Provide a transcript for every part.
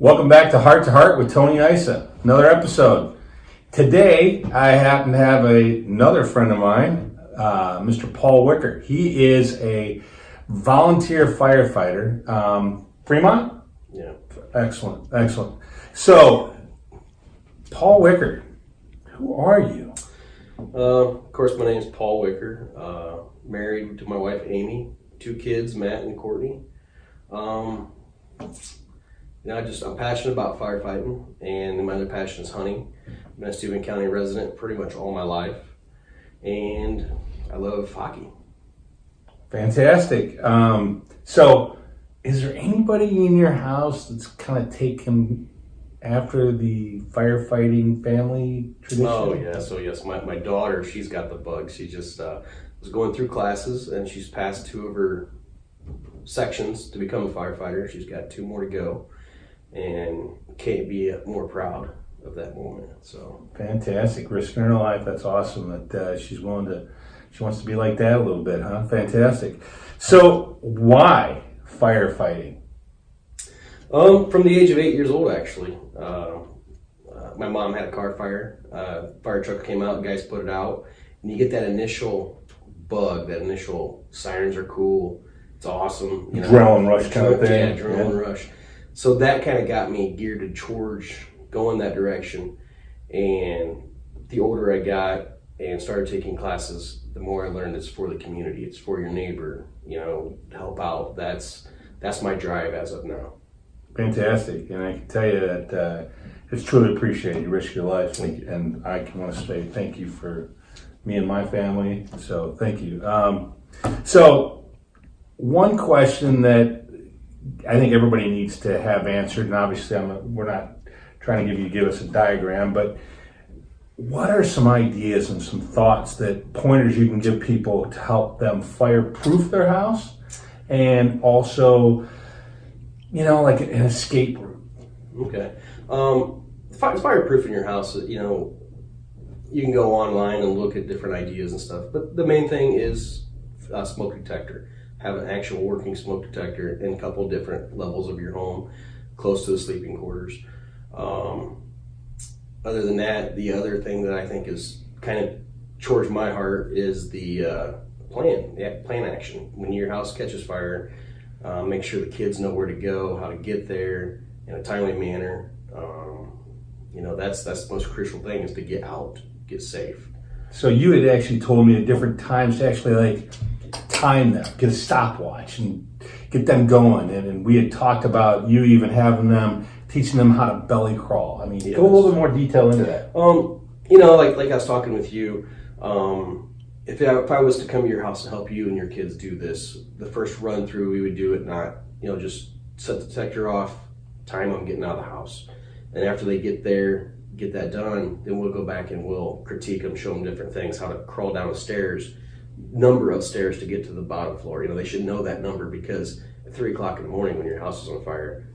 Welcome back to Heart with Tony Isa. Another episode. Today, I happen to have another friend of mine, Mr. Paul Wicker. He is a volunteer firefighter. Fremont? Yeah. Excellent. So, Paul Wicker, who are you? Of course, my name is Paul Wicker. Married to my wife, Amy. 2 kids, Matt and Courtney. I'm passionate about firefighting, and my other passion is hunting. I've been a Steuben County resident pretty much all my life, and I love hockey. Fantastic. So, is there anybody in your house that's kind of taken after the firefighting family tradition? Oh, yeah. So, yes, my daughter, she's got the bug. She just was going through classes, and she's passed 2 of her sections to become a firefighter. She's got 2 more to go, and can't be more proud of that moment. So fantastic, risking her life. That's awesome that she wants to be like that a little bit, huh? Fantastic. So why firefighting? From the age of 8 years old, actually. My mom had a car fire. Fire truck came out, guys put it out, and you get that initial bug, that initial sirens are cool. It's awesome. Adrenaline rush kind of thing. Yeah, adrenaline rush. So that kind of got me geared towards going that direction. And the older I got and started taking classes, the more I learned it's for the community. It's for your neighbor, to help out. That's my drive as of now. Fantastic. And I can tell you that it's truly appreciated. You risk your life. And I want to say thank you for me and my family. So thank you. So one question that I think everybody needs to have answered, and obviously we're not trying to give us a diagram, but what are some ideas and some thoughts pointers you can give people to help them fireproof their house and also, like an escape route? Okay. Fireproofing your house, you can go online and look at different ideas and stuff, but the main thing is a smoke detector. Have an actual working smoke detector in a couple different levels of your home, close to the sleeping quarters. Other than that, the other thing that I think is kind of towards my heart is the plan action. When your house catches fire, make sure the kids know where to go, how to get there in a timely manner. That's the most crucial thing, is to get out, get safe. So you had actually told me at different times to actually time them, get a stopwatch and get them going. And we had talked about you even teaching them how to belly crawl. I mean, yes. Go a little bit more detail into that. Like I was talking with you, if I was to come to your house and help you and your kids do this, the first run through, we would do it not, just set the detector off, time them getting out of the house. And after they get there, get that done, then we'll go back and we'll critique them, show them different things, how to crawl down the stairs, number of stairs to get to the bottom floor. They should know that number, because at 3 o'clock in the morning when your house is on fire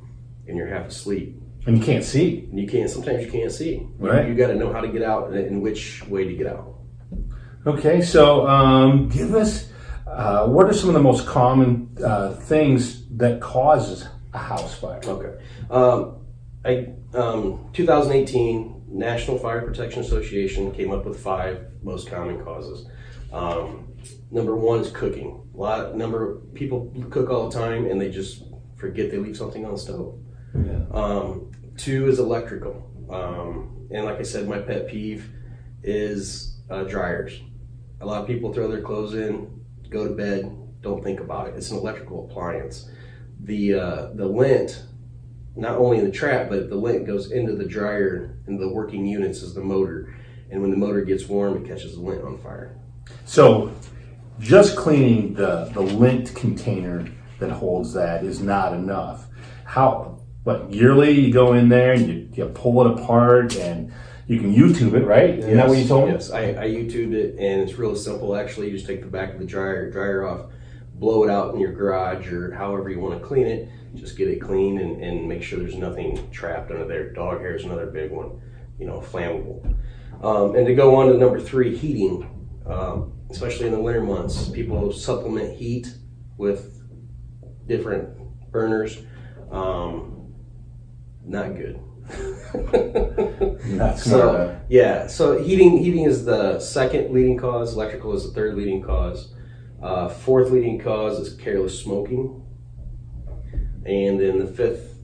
and you're half asleep, and you can't see, sometimes you can't see. Right. You got to know how to get out and which way to get out. Okay, so give us what are some of the most common things that causes a house fire? Okay. 2018 National Fire Protection Association came up with 5 most common causes. Number 1 is cooking. Number of people cook all the time and they just forget they leave something on the stove. Yeah. 2 is electrical. And like I said, my pet peeve is dryers. A lot of people throw their clothes in, go to bed, don't think about it. It's an electrical appliance. The lint, not only in the trap, but the lint goes into the dryer, and the working units is the motor. And when the motor gets warm, it catches the lint on fire. So just cleaning the lint container that holds that is not enough. Yearly you go in there and you pull it apart and you can YouTube it, right? Isn't that what you told me? Yes, I YouTubed it, and it's real simple actually. You just take the back of the dryer off, blow it out in your garage or however you want to clean it. Just get it clean and make sure there's nothing trapped under there. Dog hair is another big one, flammable. And to go on to number 3, heating. Especially in the winter months, people supplement heat with different burners. not good. Not smart. So yeah, so heating is the second leading cause. Electrical is the third leading cause. Fourth leading cause is careless smoking, and then the fifth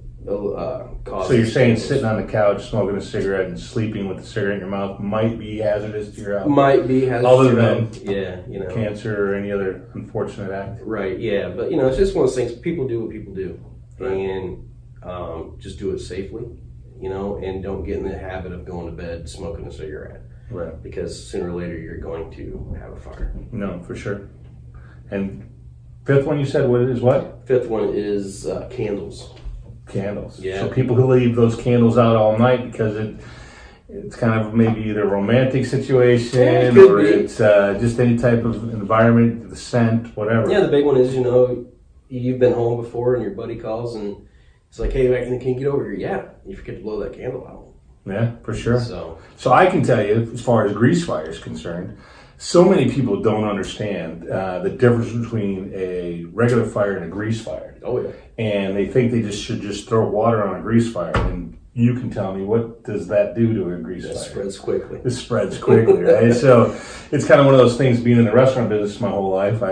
cause. So you're saying sitting on the couch, smoking a cigarette, and sleeping with the cigarette in your mouth might be hazardous to your health? Might be hazardous. Other than cancer or any other unfortunate act? Right, yeah. But, it's just one of those things. People do what people do. Right. And just do it safely, and don't get in the habit of going to bed smoking a cigarette. Right. Because sooner or later you're going to have a fire. No, for sure. And fifth one you said is what? Fifth one is candles. Candles. Yeah. So people who leave those candles out all night because it's kind of maybe either a romantic situation or it's just any type of environment, the scent, whatever. Yeah, the big one is, you've been home before and your buddy calls and it's like, hey, can you get over here? Yeah. You forget to blow that candle out. Yeah, for sure. So I can tell you, as far as grease fire is concerned, so many people don't understand the difference between a regular fire and a grease fire. Oh, yeah. And they think they should just throw water on a grease fire. And you can tell me, what does that do to a grease fire? It spreads quickly. It spreads quickly, right? So it's kind of one of those things, being in the restaurant business my whole life,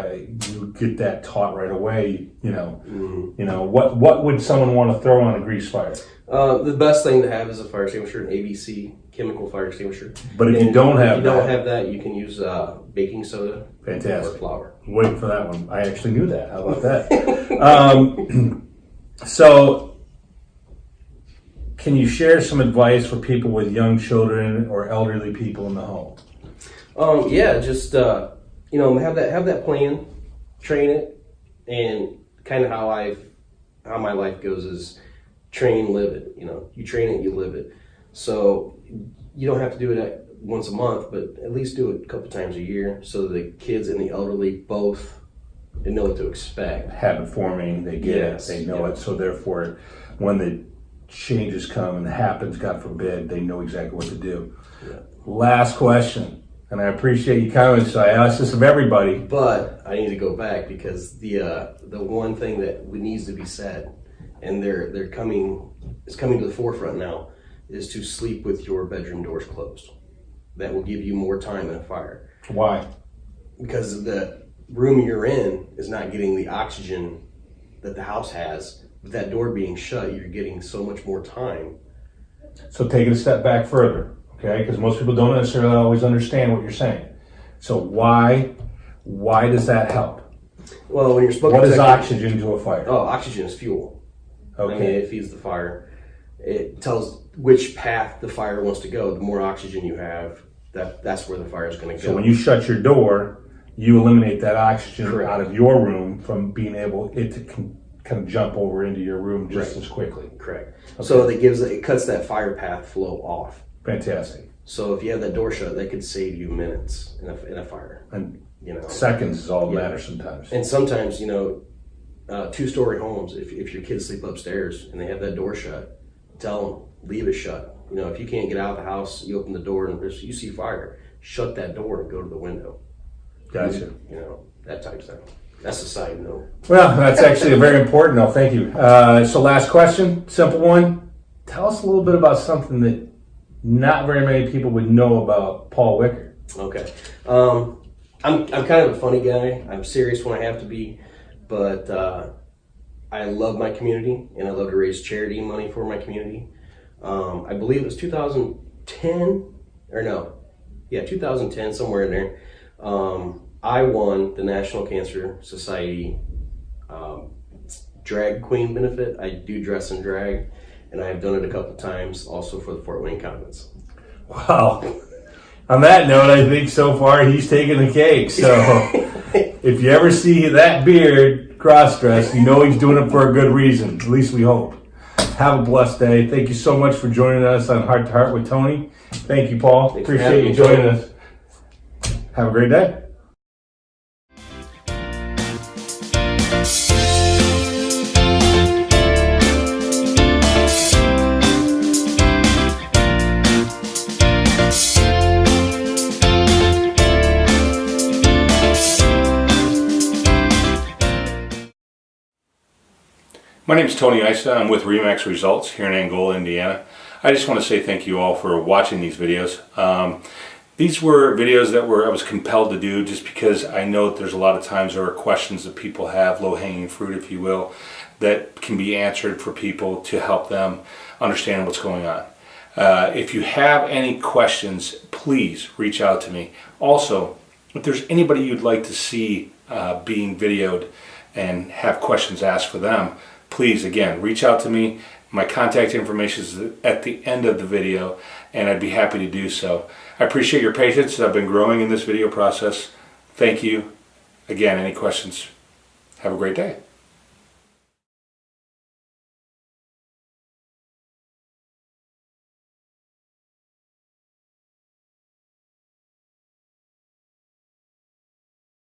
you get that taught right away, what would someone want to throw on a grease fire? The best thing to have is a fire extinguisher, an ABC chemical fire extinguisher. But if you don't have that, you can use baking soda. Fantastic. Or flour. Waiting for that one. I actually knew that. How about that? So, can you share some advice for people with young children or elderly people in the home? Just have that plan, train it, and kind of how my life goes is train, live it. You train it, you live it. So you don't have to do it once a month, but at least do it a couple times a year so that the kids and the elderly both know what to expect. Habit forming, they get it, they know it. So therefore, when the changes come and it happens, God forbid, they know exactly what to do. Yeah. Last question, and I appreciate you coming. So I ask this of everybody, but I need to go back because the one thing that needs to be said, and it's coming to the forefront now, is to sleep with your bedroom doors closed. That will give you more time in a fire. Why? Because the room you're in is not getting the oxygen that the house has. With that door being shut, you're getting so much more time. So take it a step back further, okay? Because most people don't necessarily always understand what you're saying. So why does that help? Well, when you're smoking, what is oxygen to a fire? Oh, oxygen is fuel. Okay. It feeds the fire. It tells which path the fire wants to go. The more oxygen you have, that's where the fire is going to go. So when you shut your door, you eliminate that oxygen Correct. out of your room from being able to kind of jump over into your room just as quickly. Correct. Okay. So it cuts that fire path flow off. Fantastic. So if you have that door shut, that could save you minutes in a fire. And seconds is all that matters sometimes. And sometimes, 2-story homes, if your kids sleep upstairs and they have that door shut, tell them, leave it shut. If you can't get out of the house, you open the door and you see fire, shut that door and go to the window. Gotcha. That type of thing. That's a side note. Well, that's actually a very important note. Thank you. So last question, simple one. Tell us a little bit about something that not very many people would know about Paul Wicker. Okay. I'm kind of a funny guy. I'm serious when I have to be, but I love my community and I love to raise charity money for my community. I believe it was 2010 2010, somewhere in there. I won the National Cancer Society drag queen benefit. I do dress and drag, and I have done it a couple times also for the Fort Wayne Convents. Wow. On that note, I think so far he's taking the cake. So if you ever see that beard cross-dressed, you know he's doing it for a good reason. At least we hope. Have a blessed day. Thank you so much for joining us on Heart to Heart with Tony. Thank you, Paul. Thanks. Appreciate you joining us. Have a great day. My name is Tony Ista. I'm with Remax Results here in Angola, Indiana. I just want to say thank you all for watching these videos. These were videos that I was compelled to do just because I know that there's a lot of times there are questions that people have, low-hanging fruit if you will, that can be answered for people to help them understand what's going on. If you have any questions, please reach out to me. Also, if there's anybody you'd like to see being videoed and have questions asked for them, please, again, reach out to me. My contact information is at the end of the video, and I'd be happy to do so. I appreciate your patience. I've been growing in this video process. Thank you. Again, any questions? Have a great day.